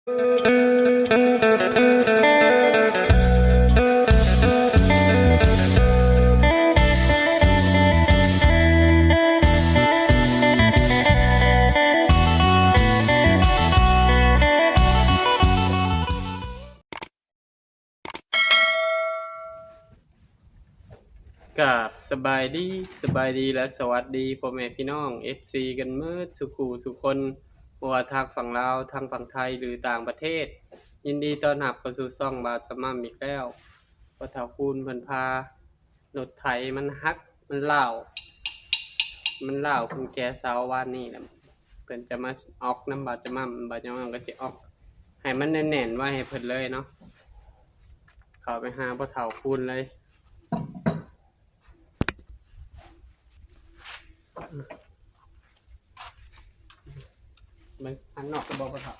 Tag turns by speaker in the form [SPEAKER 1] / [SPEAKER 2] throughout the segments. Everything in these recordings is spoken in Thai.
[SPEAKER 1] กับสบายดีและสวัสดีพ่อแม่พี่น้อง FC กันเมิดสุขูสุคนบ่ว่าทางฝั่งลาวทางฝั่งไทยหรือต่างประเทศยินดีต้อนรับเข้าสู่ช่องบาวตะมั่มอีกแล้วพ่อเฒ่าคูณเพิ่นพารถไถมันหักมันร้าวเพิ่นแก่เช้าวานนี้แหละเพิ่นจะมาออกน้ำบาวตะมั่มก็สิออกให้มันแน่นๆไว้ให้เพิ่นเลยเนาะเข้าไปหาพ่อเฒ่าคูณเลยมันอันนอกก็บ่เฒ่า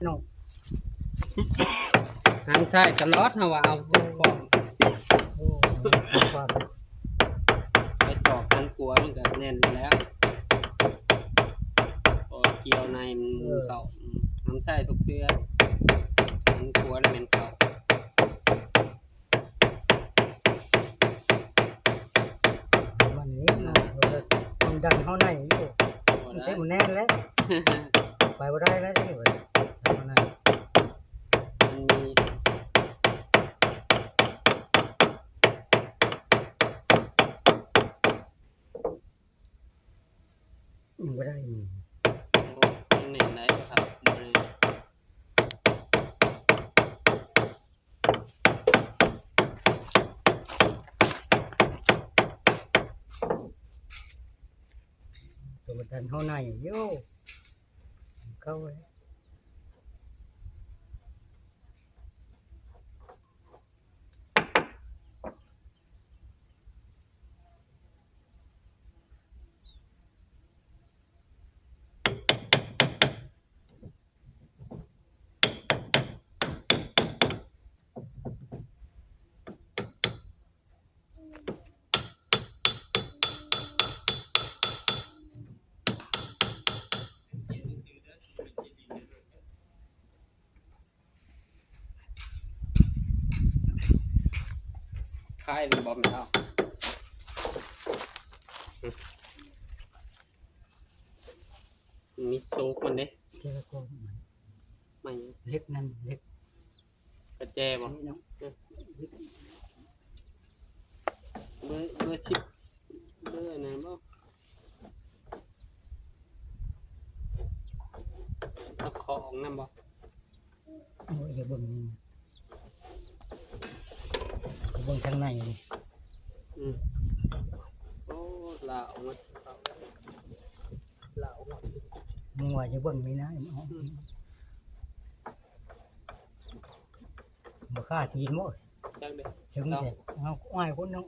[SPEAKER 2] น้อง
[SPEAKER 1] ทางซ้ายตลอดเฮาว่าเอาเจ้าของ
[SPEAKER 2] โอ้ความ
[SPEAKER 1] ไปตอกทางขัวมันก็แน่นแล้วพอเกี่ยวในมันหมุนเข้าทางซ้ายทุกเทื่อทางขัวแล้วแม่นเข้า
[SPEAKER 2] มันนี่เนาะต้องดันเข้าในอยู่
[SPEAKER 1] บ่
[SPEAKER 2] มัน
[SPEAKER 1] ได้
[SPEAKER 2] เต็มแน่นแล้วไปบ่ได้แล้วนี่เว้ยทำมัน
[SPEAKER 1] มันมี
[SPEAKER 2] บ่ได้นี่
[SPEAKER 1] มันแน่นได้ครับบ่ได้
[SPEAKER 2] ตัวมันดันเข้าในอยู่เข้าไว้
[SPEAKER 1] คายมันบ่แม่นเอามีโซกมันเด้
[SPEAKER 2] เจ้าก็
[SPEAKER 1] ไม่
[SPEAKER 2] เล็กนั่นเล็ก
[SPEAKER 1] กระแจบ่
[SPEAKER 2] นี่เนาะ
[SPEAKER 1] เบอร์10เบอร์อันนั้นบ่ตะของนำบ่
[SPEAKER 2] โอ้ยอย่าเบิ่งนี่เบิ่งข้างในนี่
[SPEAKER 1] โอ้ลาวมันเข้าลาว
[SPEAKER 2] มึงว่าจะเบิ่งนี่นะเอาบ่ค่าทีนบ่
[SPEAKER 1] จังเด้
[SPEAKER 2] ถึงแท้เอาอ้ายคนเนาะ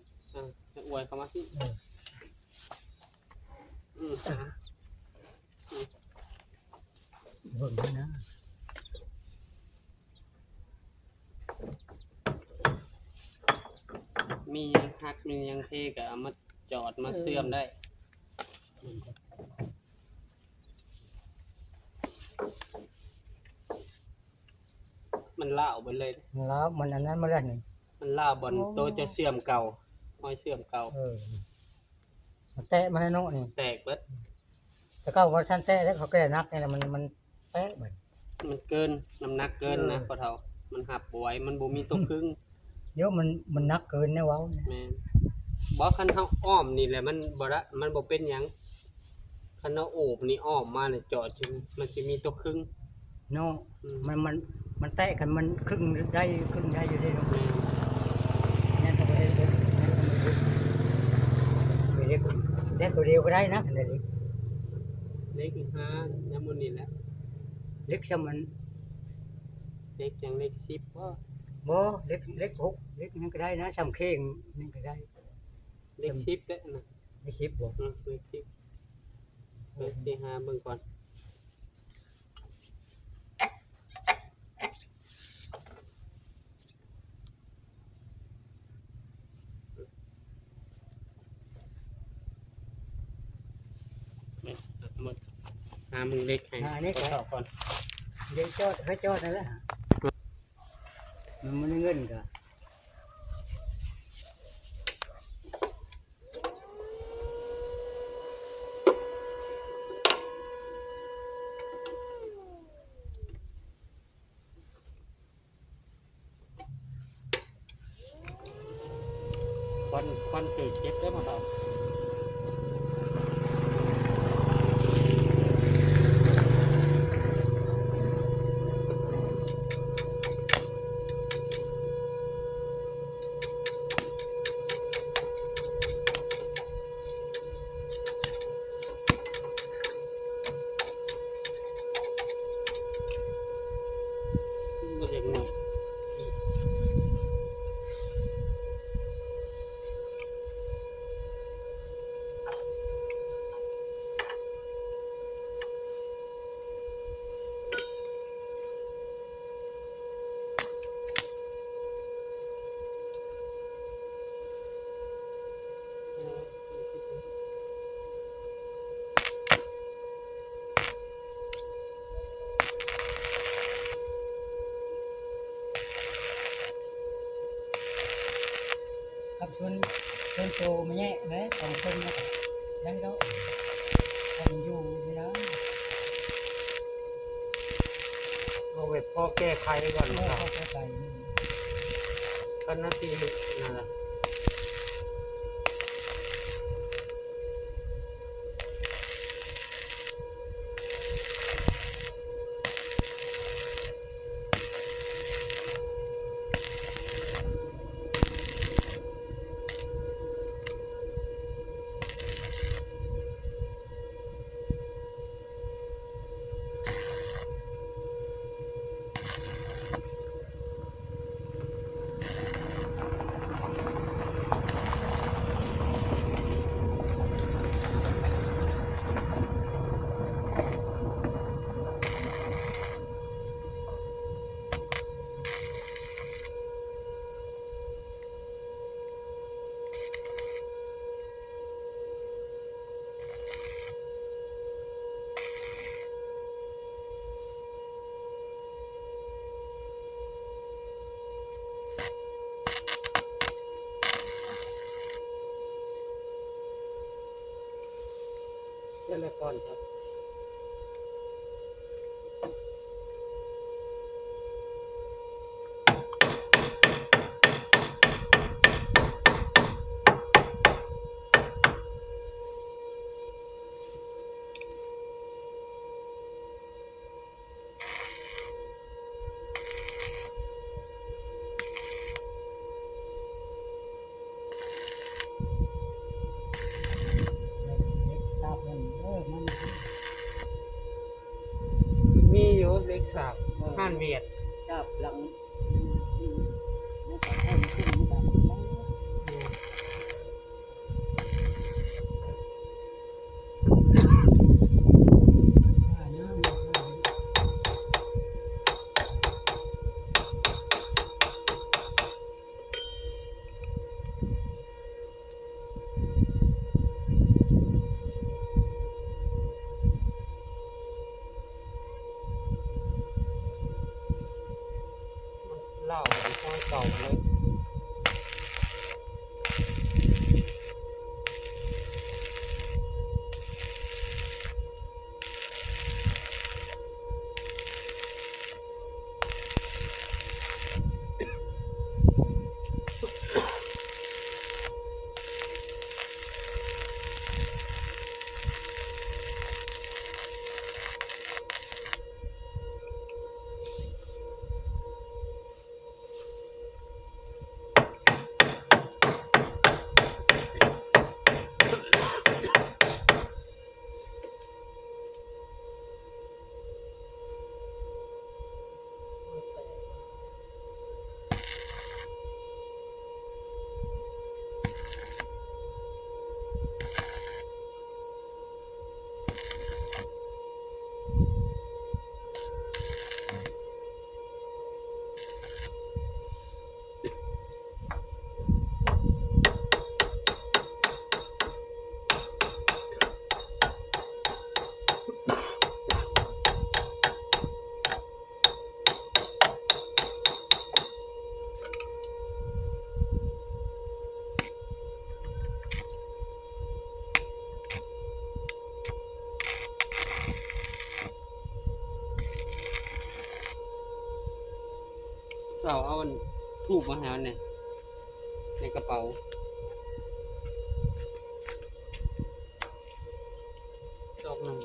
[SPEAKER 1] จะอวยเข้ามาสิ
[SPEAKER 2] เออ เบิ่งนี่นะ
[SPEAKER 1] มียังหักมียังเทก็เอามาจอดมาเชื่อมได้
[SPEAKER 2] เบิ่งก่อน
[SPEAKER 1] มันล่าวไปเลย
[SPEAKER 2] แล้วมันอันนั้นมาแล้วนี่
[SPEAKER 1] มันล่าวบนโตะจะเชื่อมเก่าห้อยเชื่อมเก่า
[SPEAKER 2] เออมันแตะมาให้เนาะนี่
[SPEAKER 1] แตกเบิด
[SPEAKER 2] แต่ก็ว่าท่านแตะแล้วเขาแก้นักนี่แหละมันแตะเหมือน
[SPEAKER 1] มันเกินน้ำหนักเกินนะ
[SPEAKER 2] เออ
[SPEAKER 1] พอเท่ามันหับบ่ไหวมันบ่มีตัวครึ่ง
[SPEAKER 2] เดี๋ยวมันนักเกินแน่เว้าเนี่ย
[SPEAKER 1] แม่นบ่คันเฮาอ้อมนี่แหละมันบ่ละมันบ่เป็นหยังคันเฮาโอบนี่อ้อมมาเนี่ยจอดจังมันสิมีตัวครึ่ง
[SPEAKER 2] เนาะ
[SPEAKER 1] อืม
[SPEAKER 2] มันแตะกันมันครึ่งได้อยู่ได้เนาะ
[SPEAKER 1] แม่น
[SPEAKER 2] นั่นก็บ่ได้นั่นก็บ่ได้ตัวเดียวก็ได้นะอันนี้
[SPEAKER 1] เล็กอีก5ยามมื้อนี้แหละ
[SPEAKER 2] เล็กซำมัน
[SPEAKER 1] เล็กจังเล็ก10บ่
[SPEAKER 2] บ่เล็กหกเล็กนั่นก็ได้นะซำเข่งนั่นก็ได้
[SPEAKER 1] เล็ก10เด้อนะ
[SPEAKER 2] เล็ก10บ่
[SPEAKER 1] เล็ก10เล็กสิหาเบิ่งก่อนหมดหามึงเล็กให้
[SPEAKER 2] นี่
[SPEAKER 1] ท
[SPEAKER 2] ก็
[SPEAKER 1] ดสอบก่อน
[SPEAKER 2] เดี๋ยวจอดเขาจอดนั่นแหละมันบ่ได้เงินก็
[SPEAKER 1] ควันเกิดเจ็บได้บ่เฒ่าบ่อยากหน่อย
[SPEAKER 2] กับชวนโตมาแย่แหละสองคนนะยังดอกคนอยู่นี่นะ
[SPEAKER 1] เอาไว้พอแก้ไขก่อน
[SPEAKER 2] โอ้
[SPEAKER 1] เนาะ
[SPEAKER 2] เขาไป
[SPEAKER 1] ก็นาทีนั่นล่ะเดี๋ยวละก่อนครับมีอยู่เล็กสากห้านเวียด
[SPEAKER 2] จับหลังนี่ก็คนขึ้นนี่ก็
[SPEAKER 1] เล่าเป็นข้อเก่าเลย เอาอันทูบมาหาเนี่ยในกระเป๋าดอกหนึง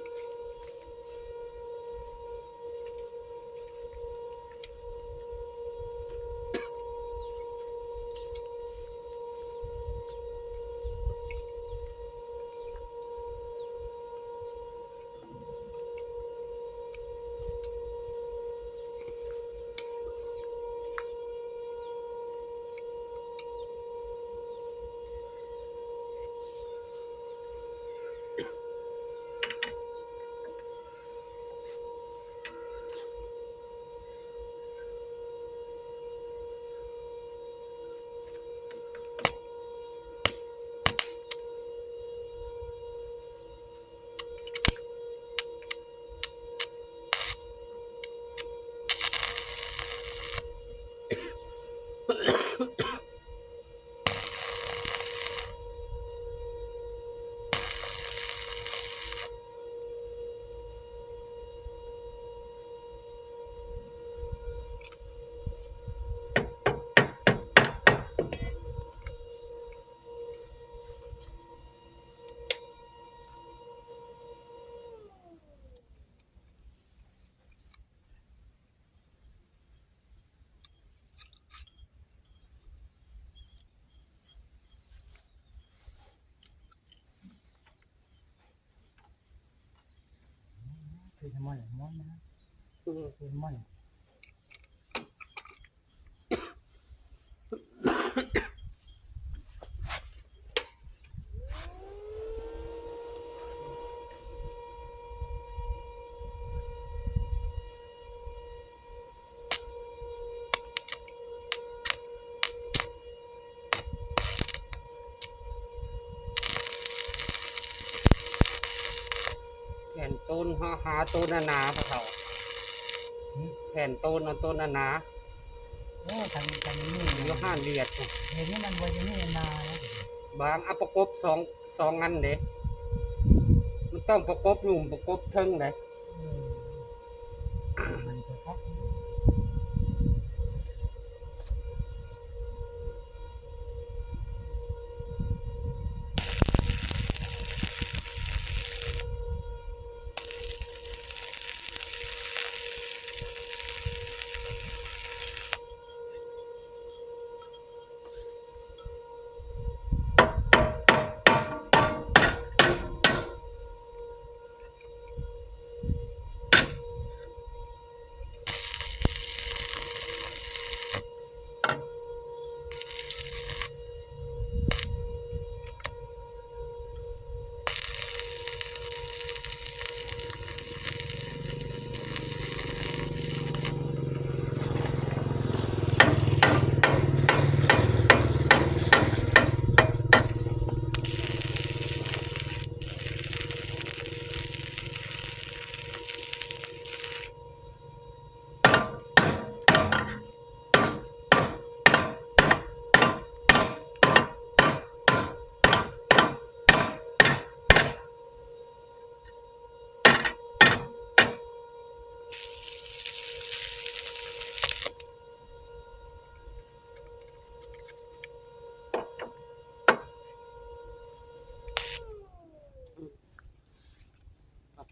[SPEAKER 2] คือน้ำมันม้อนนะคือน้ำมัน
[SPEAKER 1] แผ่นต้นหาต้นหนาๆพะเฒ่าแผ่นต้นเอาต้นหนา
[SPEAKER 2] โอ้ทางนี้
[SPEAKER 1] ๆอยู่ห้านเลียดน่ะ
[SPEAKER 2] เห็นนี่มันบ่จะนี่นาแล้ว
[SPEAKER 1] บางเอาประกบสองอันเด้มันต้องประกบหนุ่มประกบเทิงเด้
[SPEAKER 2] มันจะพัก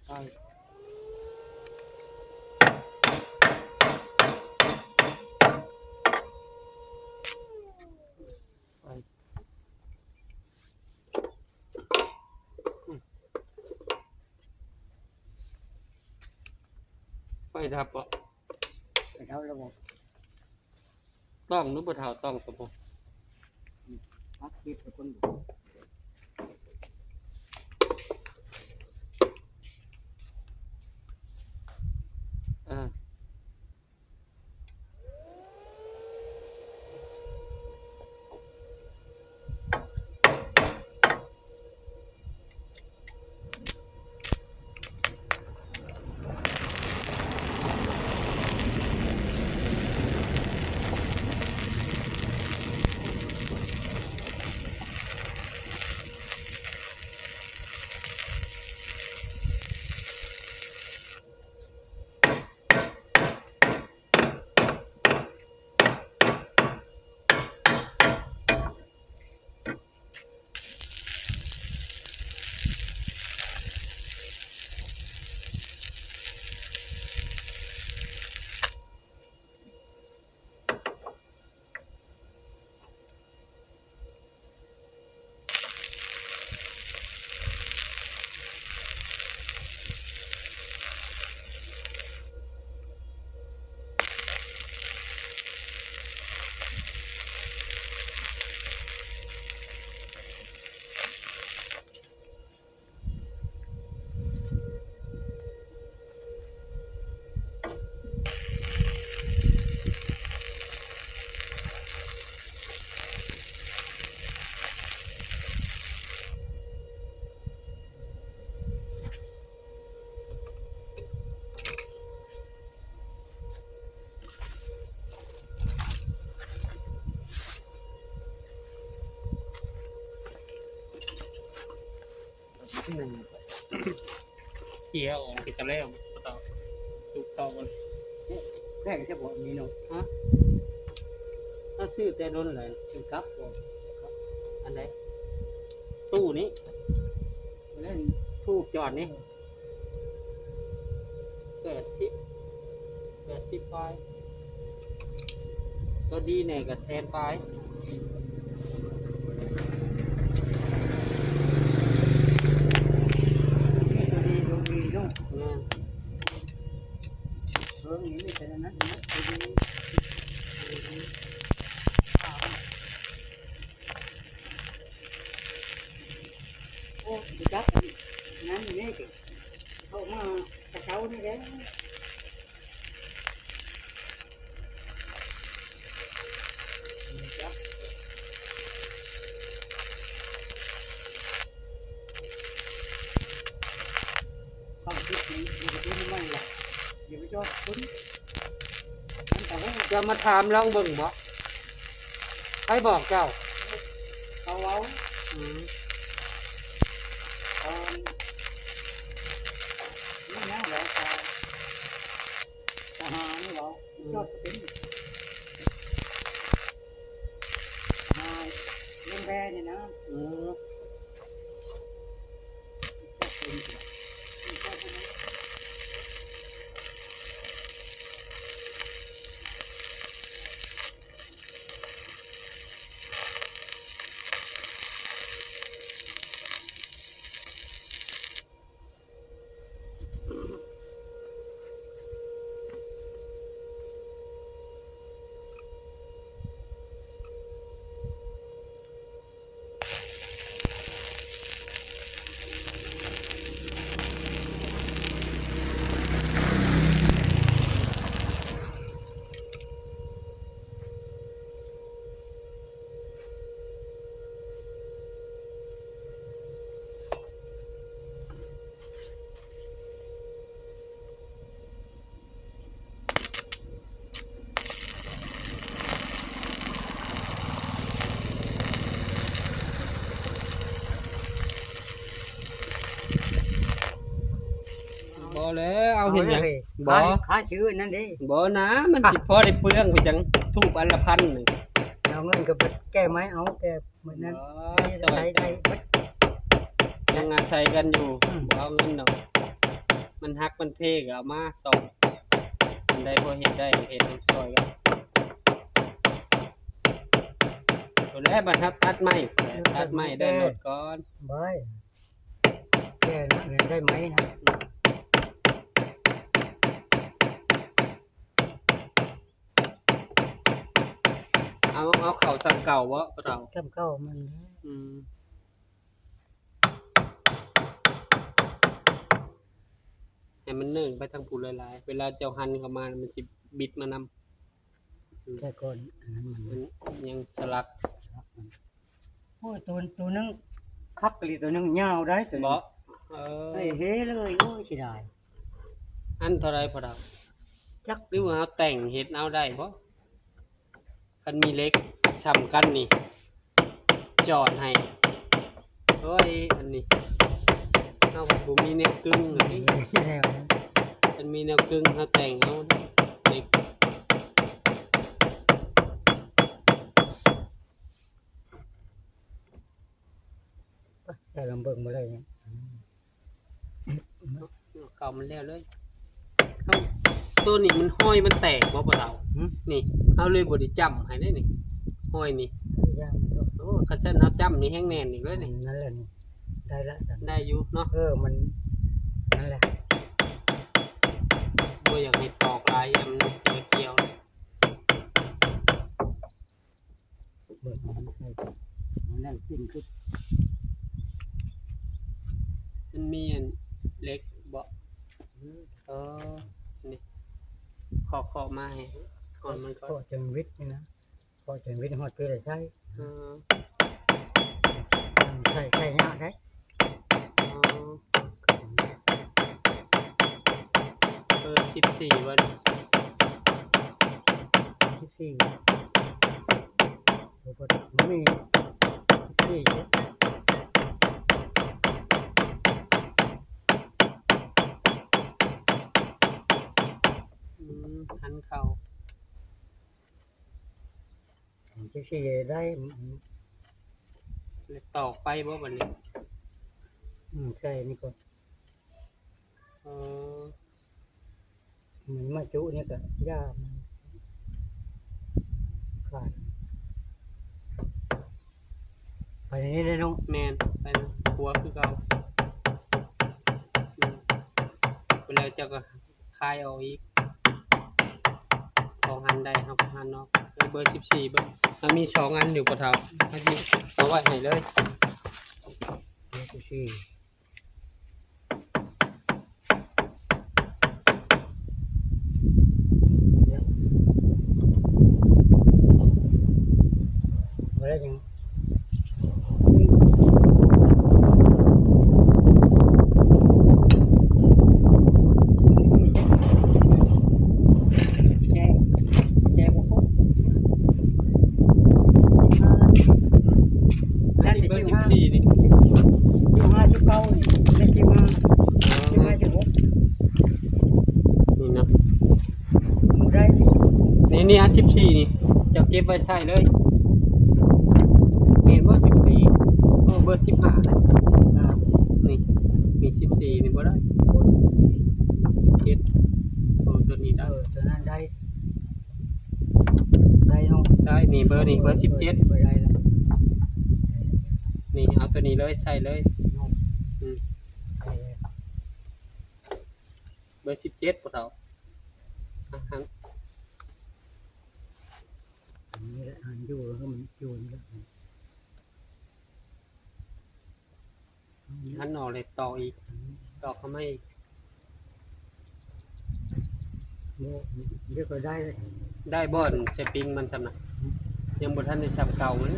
[SPEAKER 1] ไปไปดับบ่
[SPEAKER 2] ไปเท่าระบบ
[SPEAKER 1] ต้องหรือบ่เท่าต้องตะบ่
[SPEAKER 2] พักคิดกับคน
[SPEAKER 1] อ่า
[SPEAKER 2] หนึ่ง
[SPEAKER 1] เคี่ยวออกไปตะแล้วบ่ต้องสุกต่อกัน
[SPEAKER 2] แรกจะบอกมีเนาะ
[SPEAKER 1] ฮะถ้าซื้อแต่โดนเลยซื้อกับบ่อันใดตู้นี้
[SPEAKER 2] เล่น
[SPEAKER 1] ทูบจอดนี่80ปลายก็ดีแน่กับแสนปลาย
[SPEAKER 2] ดูดีเนาะ
[SPEAKER 1] แม่น
[SPEAKER 2] นี้ไม่ใช่นั้นนะโอ้จับนั่นนี่เขามาตะเช้านี่แหละจับเข้าที่นี่ดูไม่ไหวอย่าไปจอดคุณมันแต่ว่า
[SPEAKER 1] จะมาถามลองเบิ่งบ่ใครบอกเจ้า
[SPEAKER 2] เขาเอา
[SPEAKER 1] อืม
[SPEAKER 2] นี่นะเหรอทหารเหรอยอดเป็นทหารเล่นแร่นี่นะ
[SPEAKER 1] อืม บ่แล้วเอาเห็นหยังบ่
[SPEAKER 2] ค่าชื่อนั่นดิ
[SPEAKER 1] บ่นะมันสิพอได้เปลืองไปจังทูบอันละพันนึง
[SPEAKER 2] เอาเงินกับแก้ไม้เอาแก้เหมือนนั้น
[SPEAKER 1] ซอย
[SPEAKER 2] ได้
[SPEAKER 1] ยังอาศัยกันอยู่บ่เอาเงินดอกมันฮักมันเพกเอามาสองมันได้พอเฮ็ดได้เฮ็ดซอยกันตัวแรกบัดทับตัดไม้ได้รถก่อน
[SPEAKER 2] บายแก้เงินได้ไหมนะ
[SPEAKER 1] เอาเข้าซ้ํเก่าบ่เรา
[SPEAKER 2] ซ้ำเก้ามัน
[SPEAKER 1] อืมให้มันนึ่งไปทางผู้หลายๆเวลาเจ้าหันเข้ามามันสิบิดมานำ
[SPEAKER 2] แต่ก่อนอันนั้นมัน
[SPEAKER 1] มันยังสลัก
[SPEAKER 2] โอ้ยตัวนึงคักเลยตัวนึงยาวได้ตัว
[SPEAKER 1] บ่ เออ
[SPEAKER 2] เฮ้ยเฮ้เลยโอ้ยสิได้
[SPEAKER 1] อันเท่าไรพอดาว
[SPEAKER 2] จัก
[SPEAKER 1] หรือว่าเอาแต่งเฮ็ดเอาได้บ่คันมีเหล็กซ้ำกันนี่ จอดให้โอ้ยอันนี้เอาบ่มีแนวกึ่งอันนี้
[SPEAKER 2] แล้วนะ
[SPEAKER 1] มันมีแนวกึ่งเอาแต่งเอาเหล็ก
[SPEAKER 2] แต่ลำเบิ่งบ่ได้เนี่ย
[SPEAKER 1] เก่ามันแล้วเลยเอาตัวนี้มันห้อยมันแตกบ่พอดาวนี่เอาเลยบ่ได้จ้ำให้ได้นี่ห้อยนี่
[SPEAKER 2] ย่างมันก็
[SPEAKER 1] โอ้คันซั่นเอาจ้ำนี่แห้งแน่นอีกเลยนี่
[SPEAKER 2] นั่นแหละนี่ได้ละกัน
[SPEAKER 1] ได้อยู่เนาะ
[SPEAKER 2] มันนั่นแหละ
[SPEAKER 1] บ่อยากให้ตอกลายอันมันเสียเกี่ยว
[SPEAKER 2] เบิ่งมันใส่มันนั่นขึ้นคือ
[SPEAKER 1] มันมีอันเล็กบ่เออนี่ขอมาให้ก่อนมันก็
[SPEAKER 2] พ่อจังวิทย์นี่นะพ่อจังวิทย์ฮอดเพื่อใช้
[SPEAKER 1] เออ
[SPEAKER 2] ใช้ยากได้
[SPEAKER 1] อ๋อ14วัน
[SPEAKER 2] 14โอ้บ่มันมี14 จะสิได้
[SPEAKER 1] แล้วตอกไปบ่บัดนี้
[SPEAKER 2] ใช่นี่ก็
[SPEAKER 1] เออ
[SPEAKER 2] มันมาจุเนี่ยก็ยากมันขาดไปนี้เลยน้อง
[SPEAKER 1] แม่นเป็นหัวคือเก่าอืมเวลาเจ้าก็คายออกอีกของหันได้ครับหันเนาะเบอร์14เบอร์มันมี2อันอยู่บ่เท่าเอาสิเอาไว้ให้เลย
[SPEAKER 2] เดี๋ยวจะสิบ่ได้ยังแจ้บ่ครบ
[SPEAKER 1] อันนี้เบอร์14นี่
[SPEAKER 2] อยู่ห้าสิบเก้านี่ได้สิบห้าสิบหก
[SPEAKER 1] นี่เนาะ
[SPEAKER 2] หมูได้
[SPEAKER 1] นี่อัน14นี่เจ้าเก็บไว้ใช้เลยเห็นบ่14โอ้เบอร์15นะนี่มี14นี่บ่ได้17โอ้ตัวนี้ได้
[SPEAKER 2] ตัวนั้นได้ได้น้อง
[SPEAKER 1] ได้นี่เบอร์นี่เบอร์17
[SPEAKER 2] บ่ได้แล้ว
[SPEAKER 1] นี่เอาตัวนี้เลยใส่เลย
[SPEAKER 2] น้อง
[SPEAKER 1] อืม
[SPEAKER 2] ได้แล้ว
[SPEAKER 1] เบอร์17บ่เท่าอ่ะหัน
[SPEAKER 2] อันนี้แหละอันอยู่แล้วก็มันอยู่นี่แหละ
[SPEAKER 1] หันออกเลยต่ออีกต่อเข้ามาอีก
[SPEAKER 2] เดี๋ยวก็ได้เลย
[SPEAKER 1] ได้บ่อนสปริงมันซำน่ะยังบ่ทันได้ซับเก่ามัน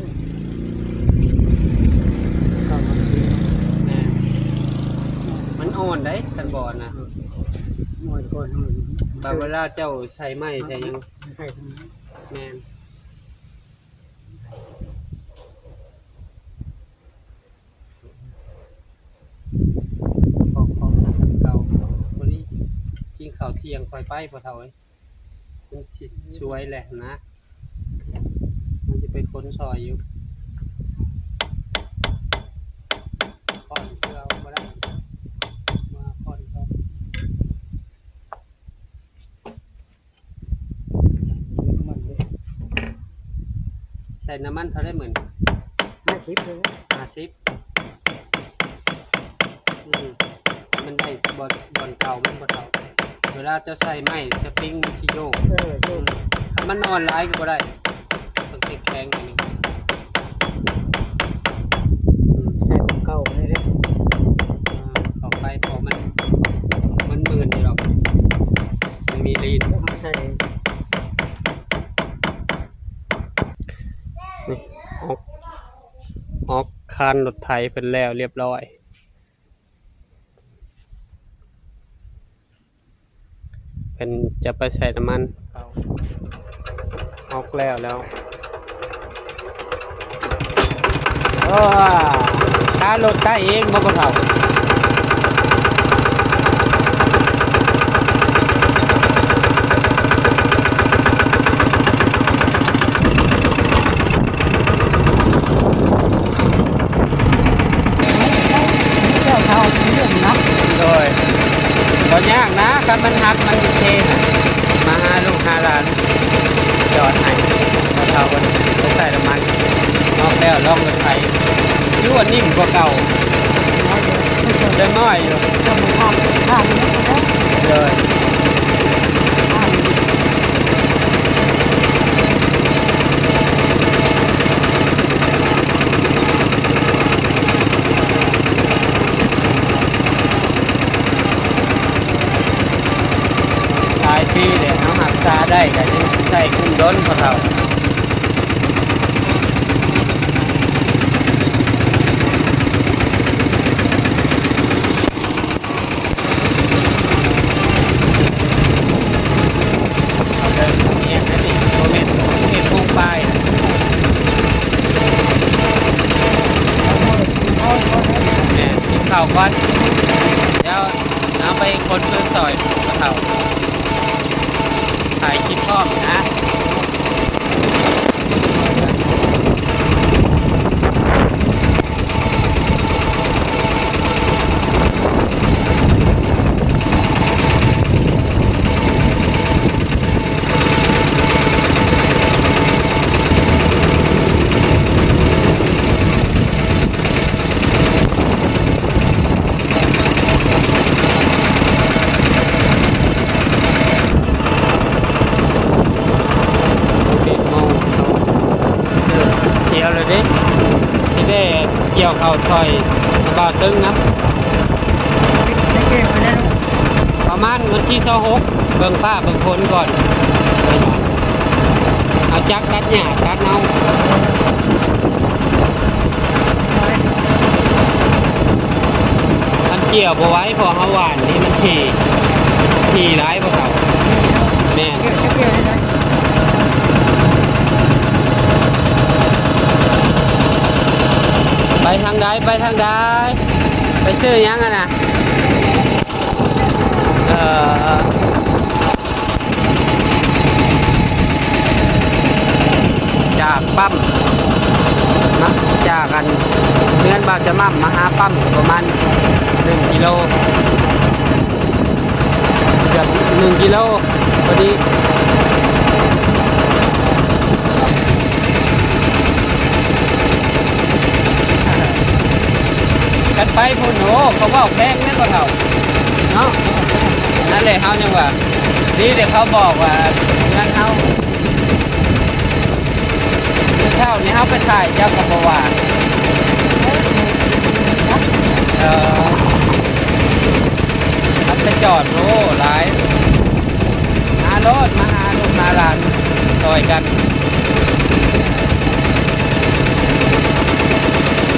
[SPEAKER 2] เข้ามาดี
[SPEAKER 1] แน่มันอ่อนได้คันบ่อนน่ะ
[SPEAKER 2] หน่อยก่อนมัน
[SPEAKER 1] บาเวลาเจ้าใช้ไม้ใช้หยัง
[SPEAKER 2] ใช่ตรงนี้
[SPEAKER 1] แม่นของเก่าวันนี้กินข้าวเที่ยงค่อยไปบ่เท่าเอ้ยมันสิช่วยแหละนะ มันจะไปค้นซอยอยู่ค้อนเพื่อเอาบ่ได้มาค้อนเขา
[SPEAKER 2] มันเลย
[SPEAKER 1] ใส่น้ำมันเท่าได้เหมือน
[SPEAKER 2] 50เลย
[SPEAKER 1] 50มันได้บอลเก่ามันบ่เท่าเวลาเจะใส่ไม้สปริงมันสิโยก
[SPEAKER 2] โยก
[SPEAKER 1] ถ้ามันอ่อนหลายก็บ่ได้ต้องติดแข็งอันนี้
[SPEAKER 2] ใส่ของเก่าเลยเด้
[SPEAKER 1] เข้าไปพอมันหมื่นอยู่หรอกมันมีลีด
[SPEAKER 2] เอาใส่
[SPEAKER 1] นี่ออกคานรถไถเป็นแล้วเรียบร้อยเป็นจะไปใส่น้ำมันออกแล้วโอ้ค่ารถได้เองบ่เท่าโดยบ่ยากนะคันมันหักมันสิเทน่ะมาหาลูกหาหลานจอดให้บ่เท่ากันไปใส่น้ำมันออกแล้วลองรถไถอยู่ว่านิ่มกว่าเก่าน้อยอยู่
[SPEAKER 2] ทำข้างนี้นะ
[SPEAKER 1] เลย หลายปีเลยเขาหักษาได้ก็ยังใส่กุ้งด้นพอเท่าเอาเดินเมียนนั่นนี่โมเมนต์พุ่งไปเนี่ยกินข้าวก่อนเดี๋ยวเอาไปคนพื้นซอยพอเท่าถ่ายคลิปพร้อมนะ เกี่ยวข้าวซอยบ่าวตึงนะ
[SPEAKER 2] ได้เก่งมาแล้ว
[SPEAKER 1] ประมาณวันที่26เบิ่งฟ้าเบิ่งฝนก่อนเอาจักตัดหญ้าตัดเนามันเกี่ยวบ่ไหว้พอเฮาหวานนี่มันถี่ร้ายบ่เฒ่าแม่น
[SPEAKER 2] เกี่ยวจะเกี่ยวได้
[SPEAKER 1] ไปทางใดไปทางใดไปซื้อหยังอ่ะนะจากปั๊มนะจากกันเพื่อนบางจะมั่มมาหาปั๊มประมาณ1 กิโลเกือบ1 กิโลพอดีกันไปพุ่นโอ้เขาบอกแพงนั่นก็เท่าเนาะนั่นเลยเขาจังว่านี่เดี๋ยวเขาบอกว่าเงินเขาเท่านี้เขาไปถ่ายเจ้ากับว่ามันไปจอดโอ้หลายหารถมาหาลูกหาหลานต่อยกัน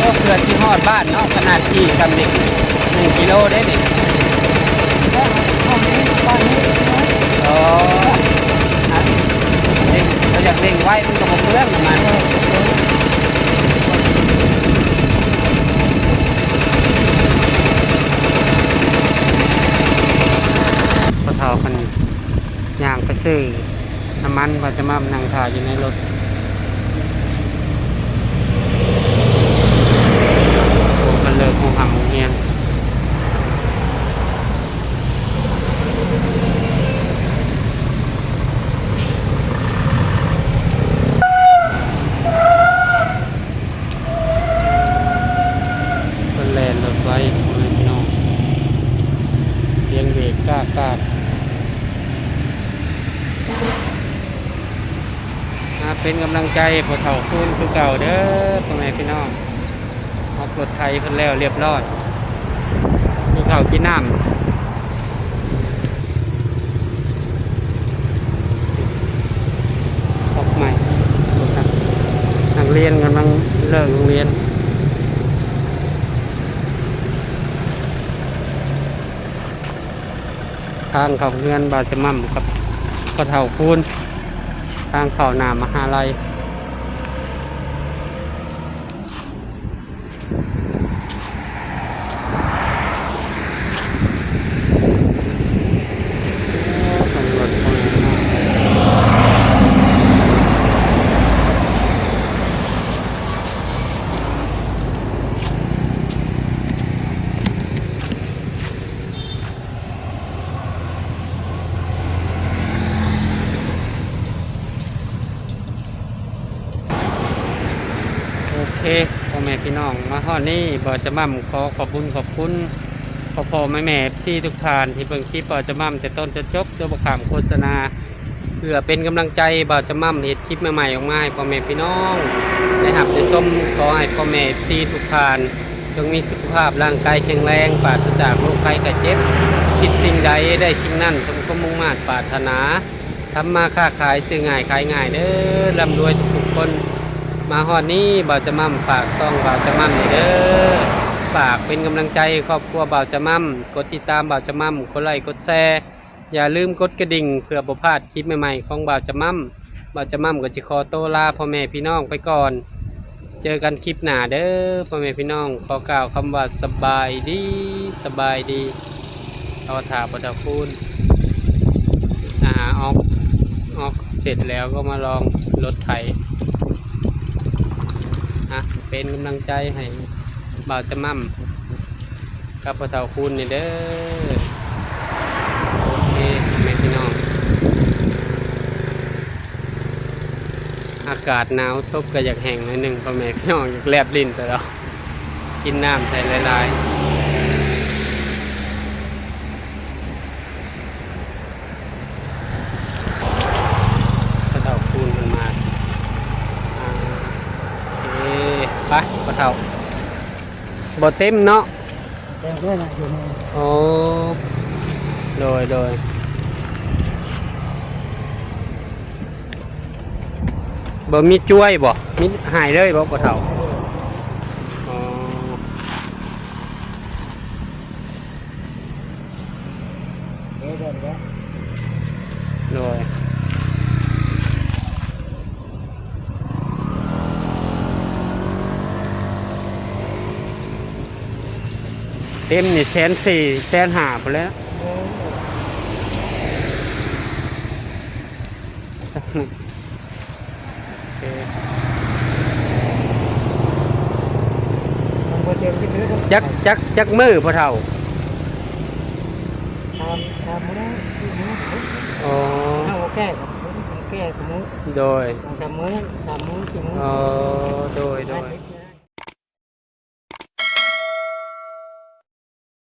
[SPEAKER 1] ก็เกิดที่ฮอดบ้านเนาะขนาดที่ทำเด็ก1 กิโลได้ดิ
[SPEAKER 2] ห้องนี้บ้านนี้
[SPEAKER 1] อ๋อเร่งเราอยากเร่งไว้มันก็บอกเรื่องมันพอเท่ากันย่างไปซื้อน้ำมันพอจะมานั่งถ่ายอยู่ในรถโอ้กันเลิกหูหำหูเงียนคนแลนรถไว้พี่น้องเลี้ยงเบรกกล้ากล้าเป็นกำลังใจพอเท่าคูณคือเก่าเด้อพ่อแม่พี่น้องออกรถไทยคนแล้วเรียบร้อยคือเก่ากินน้ำออกใหม่นักเรียนกำลังเลิกโรงเรียนทางเขาเงินบาจะมั่มกับพอเท่าคูณทางเข้านามหาลัยโอเคพ่อแม่พี่น้องมาฮอดนี่บ่จะมั่มขอขอบคุณพ่อแม่ซี่ทุกท่านที่เบิ่งคลิปบ่จะมั่มแต่ต้นจนจบโดยบ่ขามโฆษณาเพื่อเป็นกำลังใจบ่จะมั่มเฮ็ดคลิปใหม่ๆออกมาให้พ่อแม่พี่น้องได้รับได้ชมขอให้พ่อแม่ซี่ทุกท่านจงมีสุขภาพร่างกายแข็งแรงปราศจากโรคภัยไข้เจ็บคิดสิ่งใดได้สิ่งนั้นสมความมุ่งมั่นปรารถนาทำมาค้าขายซื้อง่ายขายง่ายเด้อร่ำรวยทุกคนมาฮอดนี้บ่าวจะมั่มฝากซ่องบ่าวจะมั่มเด้อฝากเป็นกำลังใจครอบครัวบ่าวจะมั่มกดติดตามบ่าวจะมั่มกดไลค์กดแชร์อย่าลืมกดกระดิ่งเพื่อบ่พลาดคลิปใหม่ๆของบ่าวจะมั่มก็จะขอโตวลาพ่อแม่พี่น้องไปก่อนเจอกันคลิปหน้าเด้อพ่อแม่พี่น้องขอกล่าวคำว่าสบายดีเอาถาบ่ดาพูนออกเสร็จแล้วก็มาลองรถไถเป็นกำลังใจให้บ่าวจะมั่มกับพ่อเฒ่าคุณนี่เด้อโอเคแม่พี่น้องอากาศหนาวซบก็อยากแห้งหน่อยหนึ่งพ่อแม่พี่น้องอยากแลบลิ้นแต่เรากินน้ำใส่หลายๆพ่อเฒ่าคุณมันมาโอเคไปพ่อเฒ่า บ่เต็มเนาะ
[SPEAKER 2] แต่ด้วยนะอยู่ใน
[SPEAKER 1] โอ้โดยบ่มีจ้วยบ่มีหายเลยบ่เฒ่าอ๋อ
[SPEAKER 2] เดี๋ยวเดี๋ยว
[SPEAKER 1] โดยเต็มนี่1,400,000 1,500,000พุ่นแหล้ว โอเค
[SPEAKER 2] มันบ่เจ็บที่มือ
[SPEAKER 1] จักมือพ่อเฒ่า
[SPEAKER 2] ทำมื้อที่มื้อ
[SPEAKER 1] อ๋อ
[SPEAKER 2] เอาแก้กับมื้อแก้กับมื้อ
[SPEAKER 1] โดย
[SPEAKER 2] 3 มื้อ4 มื้อ
[SPEAKER 1] โดย